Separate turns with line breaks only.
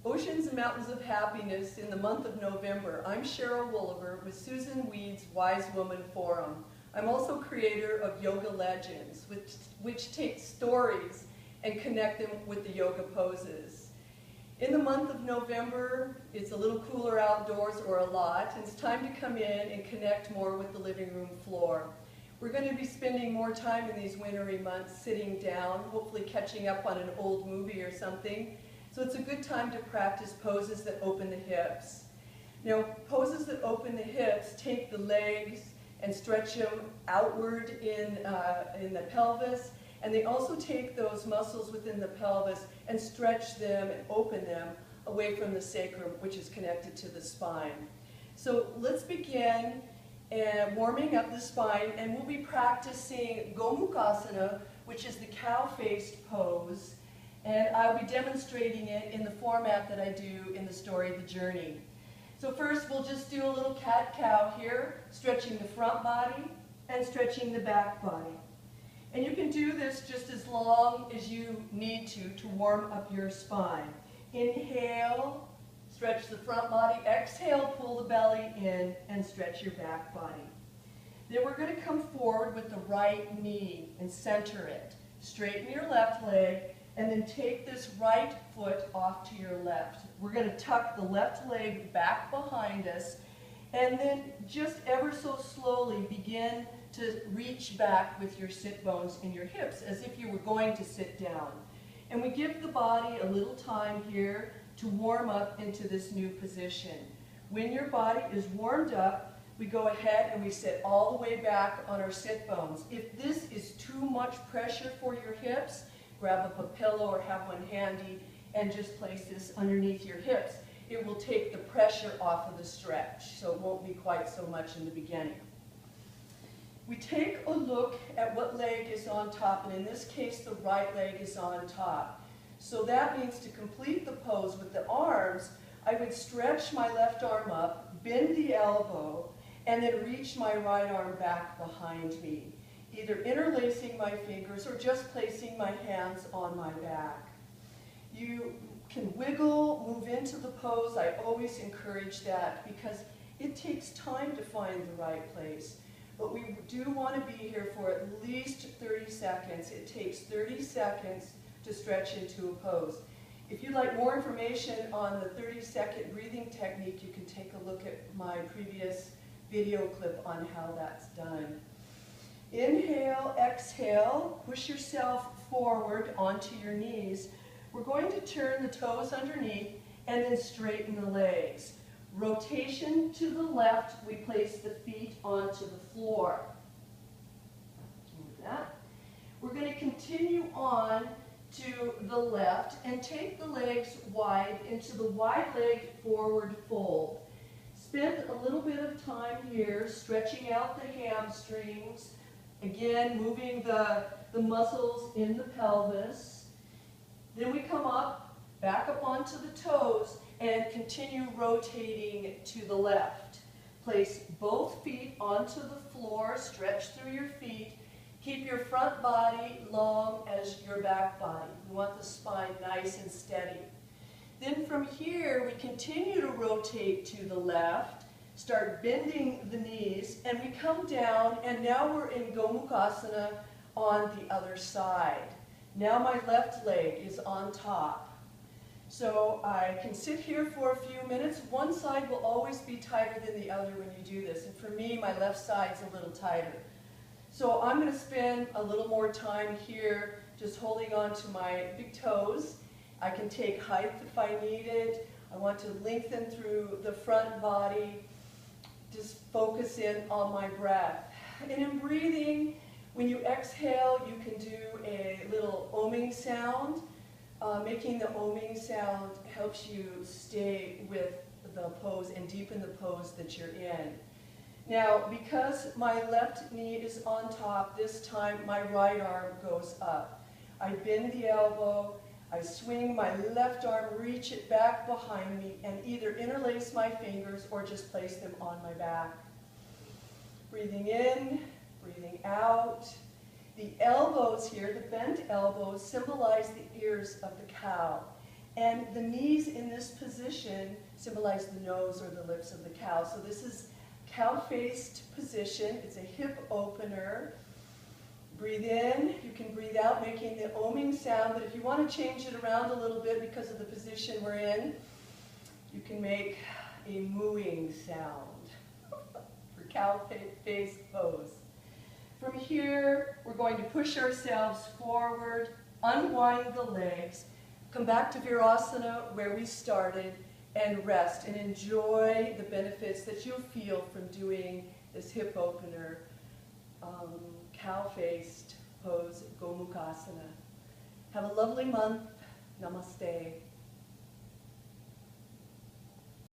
Oceans and Mountains of Happiness in the month of November. I'm Cheryl Wolliver with Susan Weed's Wise Woman Forum. I'm also creator of Yoga Legends, which takes stories and connect them with the yoga poses. In the month of November, it's a little cooler outdoors, or a lot, and it's time to come in and connect more with the living room floor. We're going to be spending more time in these wintry months sitting down, hopefully catching up on an old movie or something. So it's a good time to practice poses that open the hips. Now, poses that open the hips take the legs and stretch them outward in the pelvis, and they also take those muscles within the pelvis and stretch them and open them away from the sacrum, which is connected to the spine. So let's begin warming up the spine, and we'll be practicing Gomukhasana, which is the cow-faced pose. And I'll be demonstrating it in the format that I do in the story, The Journey. So first, we'll just do a little cat-cow here, stretching the front body and stretching the back body. And you can do this just as long as you need to warm up your spine. Inhale, stretch the front body. Exhale, pull the belly in and stretch your back body. Then we're going to come forward with the right knee and center it. Straighten your left leg, and then take this right foot off to your left. We're going to tuck the left leg back behind us, and then just ever so slowly begin to reach back with your sit bones and your hips as if you were going to sit down. And we give the body a little time here to warm up into this new position. When your body is warmed up, we go ahead and we sit all the way back on our sit bones. If this is too much pressure for your hips, grab up a pillow or have one handy and just place this underneath your hips. It will take the pressure off of the stretch, so it won't be quite so much in the beginning. We take a look at what leg is on top, and in this case the right leg is on top. So that means to complete the pose with the arms, I would stretch my left arm up, bend the elbow, and then reach my right arm back behind me, either interlacing my fingers or just placing my hands on my back. You can wiggle, move into the pose. I always encourage that because it takes time to find the right place. But we do want to be here for at least 30 seconds. It takes 30 seconds to stretch into a pose. If you'd like more information on the 30-second breathing technique, you can take a look at my previous video clip on how that's done. Inhale, exhale, push yourself forward onto your knees. We're going to turn the toes underneath and then straighten the legs. Rotation to the left, we place the feet onto the floor. Like that. We're going to continue on to the left and take the legs wide into the wide leg forward fold. Spend a little bit of time here stretching out the hamstrings. Again, moving the muscles in the pelvis. Then we come up, back up onto the toes, and continue rotating to the left. Place both feet onto the floor, stretch through your feet. Keep your front body long as your back body. You want the spine nice and steady. Then from here, we continue to rotate to the left. Start bending the knees, and we come down, and now we're in Gomukhasana on the other side. Now my left leg is on top. So I can sit here for a few minutes. One side will always be tighter than the other when you do this, and for me, my left side's a little tighter. So I'm going to spend a little more time here just holding on to my big toes. I can take height if I need it. I want to lengthen through the front body. Just focus in on my breath. And in breathing, when you exhale, you can do a little oming sound. Making the oming sound helps you stay with the pose and deepen the pose that you're in. Now, because my left knee is on top, this time my right arm goes up. I bend the elbow, I swing my left arm, reach it back behind me, and either interlace my fingers or just place them on my back. Breathing in, breathing out. The elbows here, the bent elbows, symbolize the ears of the cow. And the knees in this position symbolize the nose or the lips of the cow. So this is cow-faced position. It's a hip opener. Breathe in. You can breathe out, making the oming sound. But if you want to change it around a little bit because of the position we're in, you can make a mooing sound for cow-faced pose. From here, we're going to push ourselves forward, unwind the legs, come back to Virasana where we started, and rest and enjoy the benefits that you'll feel from doing this hip opener, cow-faced pose, Gomukhasana. Have a lovely month. Namaste.